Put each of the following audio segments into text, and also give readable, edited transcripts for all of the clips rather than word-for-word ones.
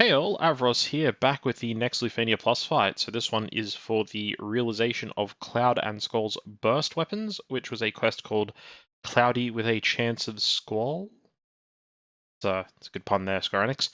Hey all, Avros here, back with the next Lufenia Plus fight. So this one is for the realization of Cloud and Squall's burst weapons, which was a quest called Cloudy with a Chance of Squall. It's a good pun there, Square Enix.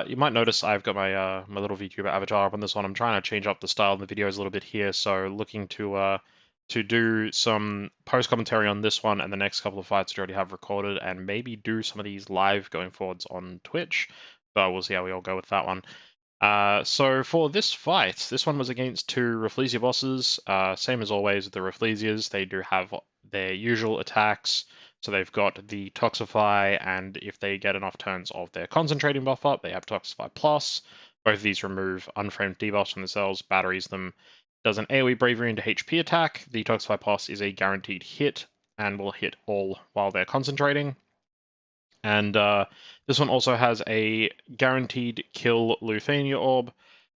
You might notice I've got my my little VTuber avatar up on this one. I'm trying to change up the style of the videos a little bit here, so looking to do some post commentary on this one and the next couple of fights I already have recorded, and maybe do some of these live going forwards on Twitch. But we'll see how we all go with that one. So for this fight, this one was against two Rafflesia bosses. Same as always with the Rafflesias, they do have their usual attacks. So they've got the Toxify, and if they get enough turns of their Concentrating buff up, they have Toxify Plus. Both of these remove unframed debuffs from themselves, batteries them. Does an AoE Bravery into HP attack. The Toxify Plus is a guaranteed hit, and will hit all while they're concentrating. And this one also has a guaranteed kill Lufenia orb.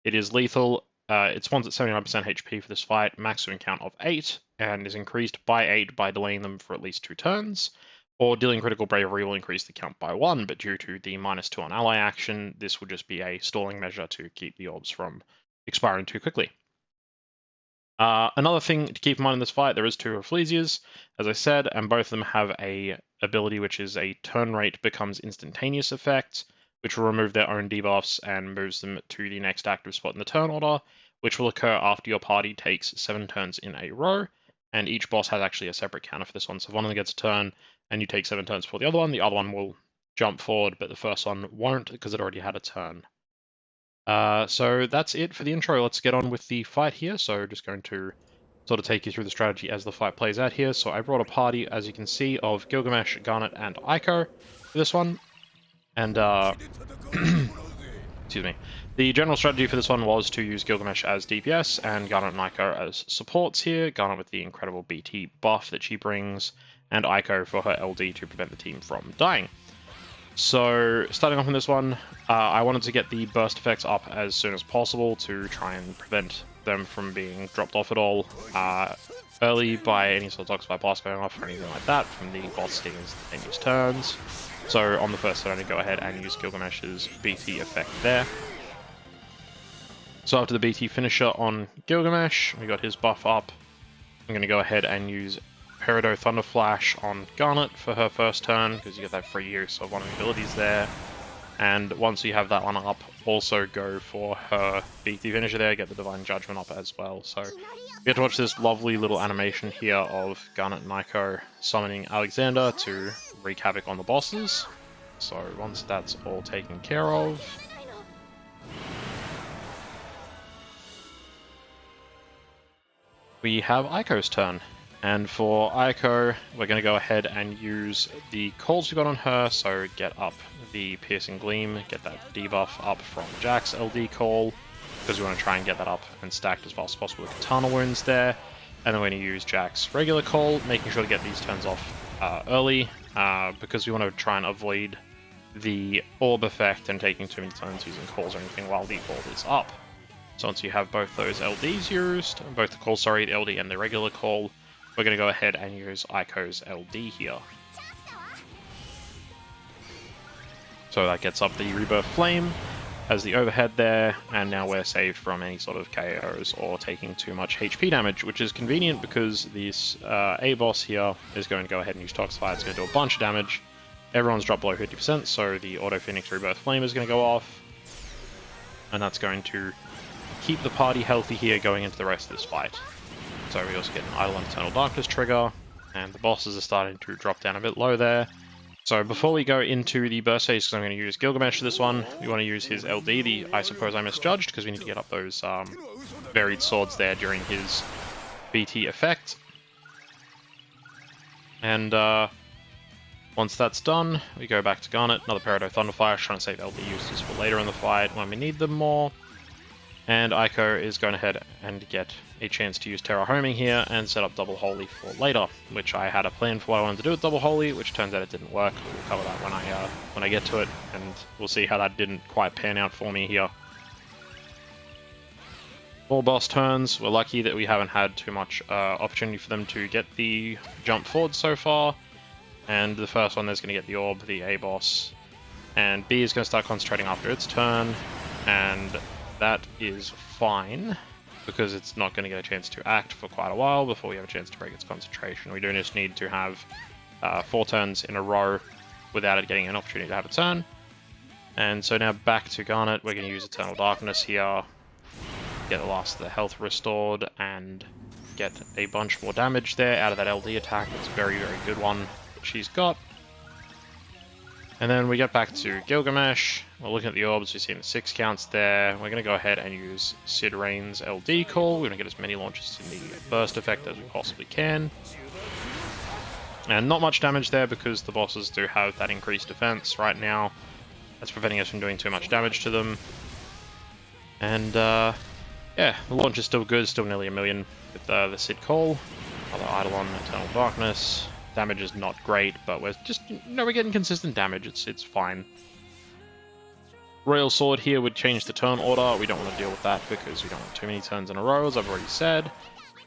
It is lethal. It spawns at 79% HP for this fight, maximum count of 8, and is increased by 8 by delaying them for at least 2 turns. Or dealing critical bravery will increase the count by 1, but due to the -2 on ally action, this would just be a stalling measure to keep the orbs from expiring too quickly. Another thing to keep in mind in this fight, there is two Rafflesias, as I said, and both of them have a ability which is a turn rate becomes instantaneous effect, which will remove their own debuffs and moves them to the next active spot in the turn order, which will occur after your party takes 7 turns in a row, and each boss has actually a separate counter for this one, so if one of them gets a turn and you take 7 turns for the other one will jump forward, but the first one won't because it already had a turn. So that's it for the intro. Let's get on with the fight here. So just going to sort of take you through the strategy as the fight plays out here. So I brought a party, as you can see, of Gilgamesh, Garnet, and Eiko for this one. And, excuse me. The general strategy for this one was to use Gilgamesh as DPS and Garnet and Eiko as supports here. Garnet with the incredible BT buff that she brings, and Eiko for her LD to prevent the team from dying. So, starting off in this one, I wanted to get the burst effects up as soon as possible to try and prevent them from being dropped off at all early by any sort of Toxify Blast going off or anything like that from the boss stings that they use turns. So on the first turn, I go ahead and use Gilgamesh's BT effect there. So after the BT finisher on Gilgamesh, we got his buff up. I'm going to go ahead and use Peridot Thunder Flash on Garnet for her first turn, because you get that free use of one of the abilities there. And once you have that one up, also go for her BT finisher there, get the Divine Judgment up as well. So you get to watch this lovely little animation here of Garnet and Eiko summoning Alexander to wreak havoc on the bosses. So once that's all taken care of, we have Eiko's turn. And for Eiko, we're going to go ahead and use the calls we got on her, so get up the Piercing Gleam, get that debuff up from Jack's LD call, because we want to try and get that up and stacked as fast as possible with Katana Wounds there. And then we're going to use Jack's regular call, making sure to get these turns off early, because we want to try and avoid the orb effect and taking too many turns using calls or anything while the orb is up. So once you have both those LDs used, both the call, sorry, the LD and the regular call, we're going to go ahead and use Eiko's LD here. So that gets up the Rebirth Flame as the overhead there, and now we're saved from any sort of KOs or taking too much HP damage, which is convenient because this A-boss here is going to go ahead and use Toxify. It's going to do a bunch of damage. Everyone's dropped below 50%, so the Auto Phoenix Rebirth Flame is going to go off, and that's going to keep the party healthy here going into the rest of this fight. So we also get an Idle and Eternal Darkness trigger, and the bosses are starting to drop down a bit low there. So before we go into the burst phase, because I'm going to use Gilgamesh for this one, we want to use his LD, I suppose I misjudged, because we need to get up those varied swords there during his BT effect. And once that's done, we go back to Garnet, another Peridot Thunder Flash, trying to save LD uses for later in the fight when we need them more. And Eiko is going ahead and get a chance to use Terra Homing here and set up Double Holy for later, which I had a plan for what I wanted to do with Double Holy, which turns out it didn't work. We'll cover that when I get to it, and we'll see how that didn't quite pan out for me here. 4 boss turns. We're lucky that we haven't had too much opportunity for them to get the jump forward so far. And the first one, there's going to get the orb, the A boss, and B is going to start concentrating after its turn. and that is fine, because it's not going to get a chance to act for quite a while before we have a chance to break its concentration. We do just need to have 4 turns in a row without it getting an opportunity to have a turn. And so now back to Garnet, we're going to use Eternal Darkness here, get the last of the health restored, and get a bunch more damage there out of that LD attack. It's a very, very good one that she's got. And then we get back to Gilgamesh. We're looking at the orbs, we've seen the 6 counts there. We're going to go ahead and use Sid Rain's LD call. We're going to get as many launches in the burst effect as we possibly can. And not much damage there because the bosses do have that increased defense right now. That's preventing us from doing too much damage to them. And yeah, the launch is still good, still nearly 1 million with the Sid call. Other Eidolon, Eternal Darkness. Damage is not great, but we're just, we're getting consistent damage. It's fine. Royal Sword here would change the turn order. We don't want to deal with that because we don't want too many turns in a row, as I've already said.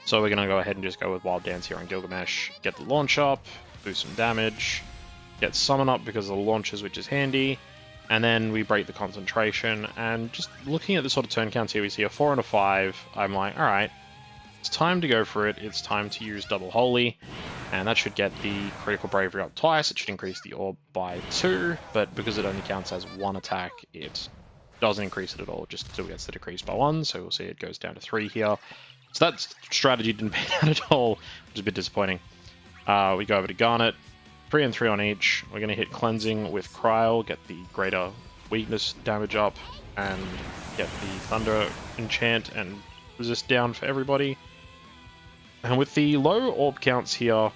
So we're going to go ahead and just go with Wild Dance here on Gilgamesh. Get the launch up, boost some damage, get summon up because of the launches, which is handy. And then we break the concentration. And just looking at the sort of turn counts here, we see a 4 and a 5. I'm like, alright, it's time to go for it. It's time to use Double Holy. And that should get the critical bravery up twice. It should increase the orb by 2, but because it only counts as 1 attack, it doesn't increase it at all. It just still gets the decrease by 1, so we'll see it goes down to 3 here. So that strategy didn't pan out at all, which is a bit disappointing. We go over to Garnet, 3 and 3 on each. We're going to hit Cleansing with Krile, get the greater weakness damage up, and get the Thunder enchant and resist down for everybody. And with the low orb counts here,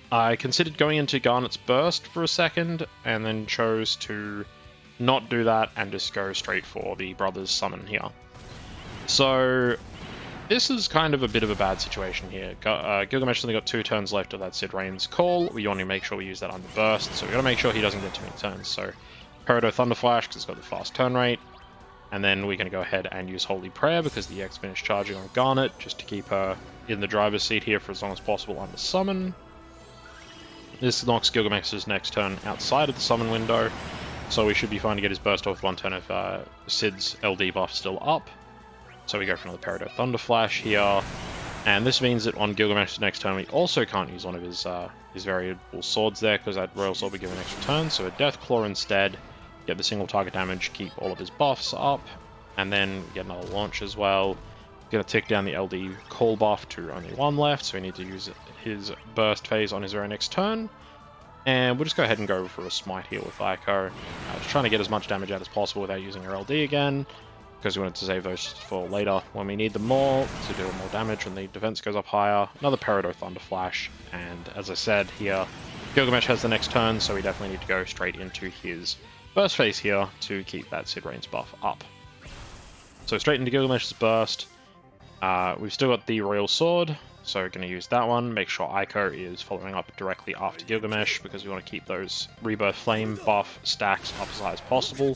I considered going into Garnet's burst for a second, and then chose to not do that and just go straight for the Brothers summon here. So this is kind of a bit of a bad situation here. Gilgamesh only got 2 turns left of that Sid Rain's call. We want to make sure we use that on the burst, so we got to make sure he doesn't get too many turns. So Peridot Thunderflash, because it's got the fast turn rate. And then we're going to go ahead and use Holy Prayer because the EX finished charging on Garnet, just to keep her in the driver's seat here for as long as possible under summon. This knocks Gilgamesh's next turn outside of the summon window, so we should be fine to get his burst off 1 turn if Sid's LD buff still up. So we go for another Peridot Thunderflash here, and this means that on Gilgamesh's next turn we also can't use one of his variable swords there, because that Royal Sword will give an extra turn, so a Death Claw instead. Get the single target damage, keep all of his buffs up, and then get another launch as well. Gonna tick down the LD call buff to only 1 left, so we need to use his burst phase on his very next turn. And we'll just go ahead and go for a smite here with Eiko. Just trying to get as much damage out as possible without using her LD again, because we wanted to save those for later when we need them more, to do more damage when the defense goes up higher. Another Peridot Thunderflash, and as I said here, Gilgamesh has the next turn, so we definitely need to go straight into his burst phase here to keep that Sid Rain's buff up. So straight into Gilgamesh's burst. We've still got the Royal Sword, so we're going to use that one. Make sure Eiko is following up directly after Gilgamesh, because we want to keep those Rebirth Flame buff stacks up as high as possible.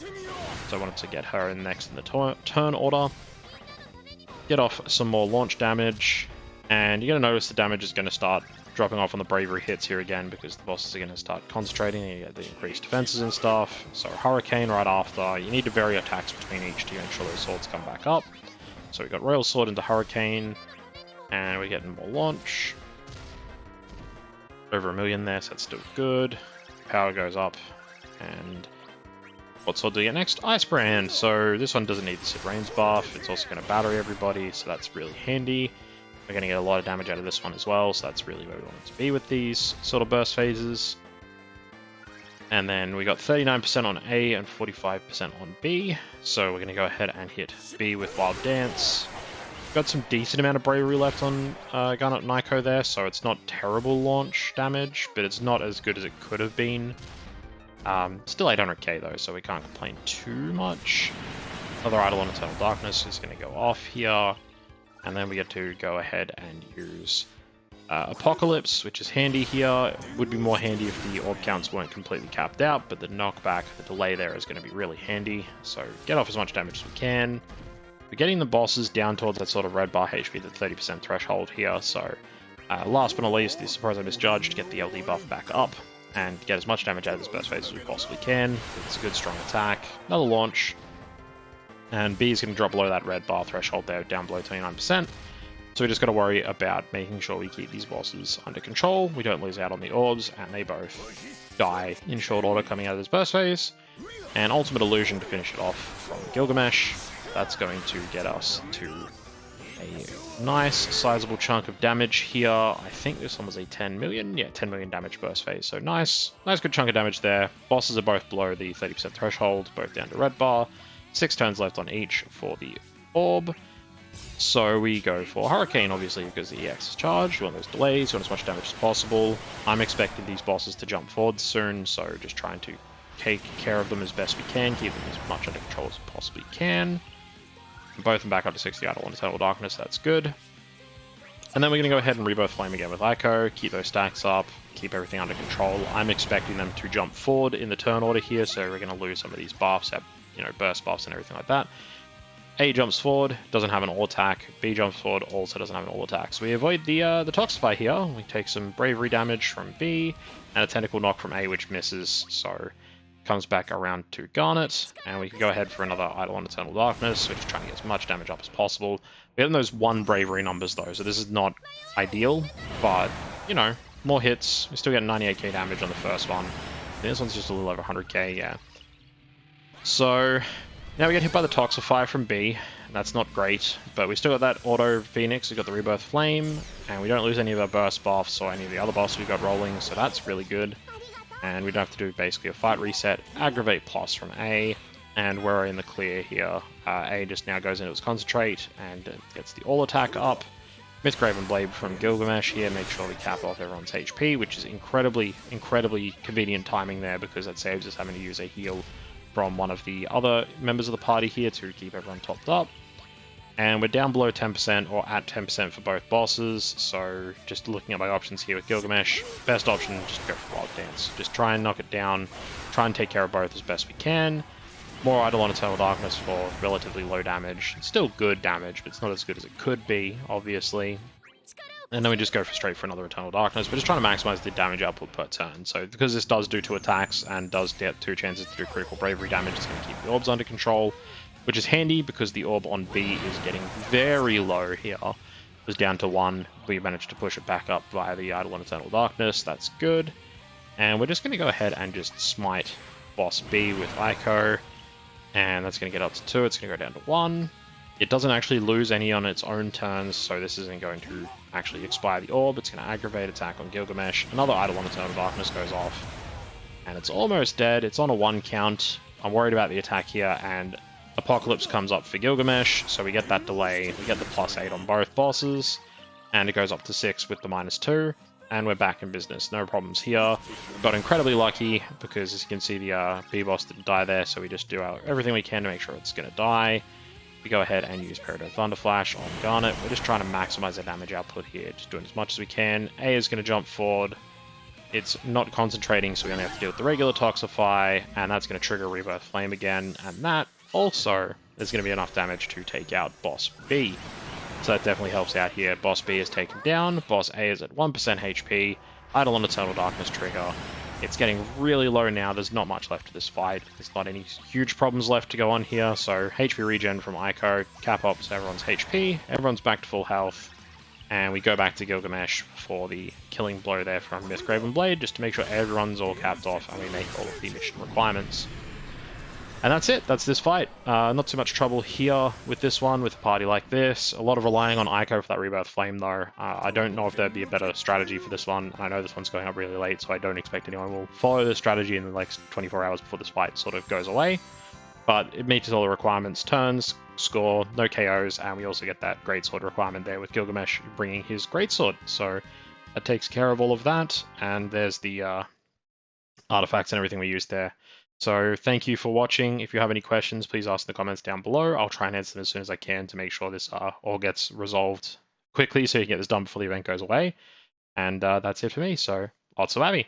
So I wanted to get her in next in the turn order. Get off some more launch damage, and you're going to notice the damage is going to start dropping off on the bravery hits here again, because the bosses are going to start concentrating and you get the increased defenses and stuff. So Hurricane right after. You need to vary attacks between each to make sure those swords come back up. So we got Royal Sword into Hurricane, and we're getting more launch. Over 1 million there, so that's still good. Power goes up, and what sword do we get next? Ice Brand. So this one doesn't need the Sid Rain's buff. It's also going to battery everybody, so that's really handy. We're going to get a lot of damage out of this one as well, so that's really where we want it to be with these sort of burst phases. And then we got 39% on A and 45% on B, so we're going to go ahead and hit B with Wild Dance. Got some decent amount of bravery left on Garnet and Eiko there, so it's not terrible launch damage, but it's not as good as it could have been. Still 800k though, so we can't complain too much. Another Eidolon Eternal Darkness is going to go off here. And then we get to go ahead and use Apocalypse, which is handy here. It would be more handy if the orb counts weren't completely capped out, but the knockback, the delay there is going to be really handy. So get off as much damage as we can. We're getting the bosses down towards that sort of red bar HP, the 30% threshold here. So last but not least, the Surprise I Misjudged, get the LD buff back up and get as much damage out of this burst phase as we possibly can. It's a good strong attack. Another launch. And B is going to drop below that red bar threshold there, down below 29%. So we just got to worry about making sure we keep these bosses under control, we don't lose out on the orbs, and they both die in short order coming out of this burst phase. And Ultimate Illusion to finish it off from Gilgamesh. That's going to get us to a nice sizable chunk of damage here. I think this one was a 10 million. Yeah, 10 million damage burst phase. So nice good chunk of damage there. Bosses are both below the 30% threshold, both down to red bar. 6 turns left on each for the orb. So we go for Hurricane, obviously, because the EX is charged. We want those delays, we want as much damage as possible. I'm expecting these bosses to jump forward soon, so just trying to take care of them as best we can, keep them as much under control as we possibly can. Both of them back up to 60 Idle on Eternal Darkness, that's good. And then we're going to go ahead and Rebirth Flame again with Eiko, keep those stacks up, keep everything under control. I'm expecting them to jump forward in the turn order here, so we're going to lose some of these buffs, burst buffs and everything like that. A jumps forward, doesn't have an all attack. B jumps forward, also doesn't have an all attack. So we avoid the Toxify here. We take some Bravery damage from B, and a Tentacle Knock from A, which misses. So comes back around to Garnet, and we can go ahead for another Idle on Eternal Darkness. We're just trying to get as much damage up as possible. We're getting those 1 Bravery numbers though, so this is not ideal, but, more hits. We still get 98k damage on the first one. This one's just a little over 100k, yeah. So now we get hit by the Toxify from B. That's not great, but we still got that Auto Phoenix, we've got the Rebirth Flame, and we don't lose any of our burst buffs or any of the other buffs we've got rolling, so that's really good. And we don't have to do basically a fight reset. Aggravate Plus from A, and we're in the clear here. A just now goes into its Concentrate and gets the all attack up. Mythgraven Blade from Gilgamesh here, make sure we cap off everyone's HP, which is incredibly convenient timing there, because that saves us having to use a heal from one of the other members of the party here to keep everyone topped up. And we're down below 10% or at 10% for both bosses, so just looking at my options here with Gilgamesh, best option, just go for Wild Dance. Just try and knock it down, try and take care of both as best we can. More Idle on Eternal Darkness for relatively low damage. It's still good damage, but it's not as good as it could be, obviously. And then we just go straight for another Eternal Darkness. We're just trying to maximize the damage output per turn. So because this does do 2 attacks and does get 2 chances to do critical bravery damage, it's going to keep the orbs under control, which is handy because the orb on B is getting very low here. It was down to 1. We managed to push it back up via the Idle on Eternal Darkness. That's good. And we're just going to go ahead and just smite boss B with Eiko. And that's going to get up to 2. It's going to go down to 1. It doesn't actually lose any on its own turns, so this isn't going to actually expire the orb. It's going to aggravate attack on Gilgamesh. Another Idle on Eternal Darkness goes off. And it's almost dead. It's on a 1 count. I'm worried about the attack here, and Apocalypse comes up for Gilgamesh, so we get that delay. We get the +8 on both bosses, and it goes up to 6 with the -2. And we're back in business. No problems here. Got incredibly lucky because, as you can see, the B-boss didn't die there, so we just do everything we can to make sure it's going to die. We go ahead and use Peridot Thunderflash on Garnet. We're just trying to maximize the damage output here, just doing as much as we can. A is going to jump forward. It's not concentrating, so we only have to deal with the regular Toxify, and that's going to trigger Rebirth Flame again, and that also is going to be enough damage to take out Boss B. So that definitely helps out here. Boss B is taken down, Boss A is at 1% HP, Idle on Eternal Darkness trigger. It's getting really low now, there's not much left of this fight. There's not any huge problems left to go on here, so HP regen from Eiko, cap ups everyone's HP, everyone's back to full health, and we go back to Gilgamesh for the killing blow there from Mythgraven Blade, just to make sure everyone's all capped off and we make all of the mission requirements. And that's it, that's this fight. Not too much trouble here with this one, with a party like this. A lot of relying on Eiko for that Rebirth Flame though. I don't know if there'd be a better strategy for this one. I know this one's going up really late, so I don't expect anyone will follow the strategy in the next 24 hours before this fight sort of goes away. But it meets all the requirements, turns, score, no KOs, and we also get that Greatsword requirement there with Gilgamesh bringing his Greatsword. So that takes care of all of that, and there's the artifacts and everything we used there. So thank you for watching. If you have any questions, please ask in the comments down below. I'll try and answer them as soon as I can to make sure this all gets resolved quickly so you can get this done before the event goes away. And that's it for me, so lots of Abby.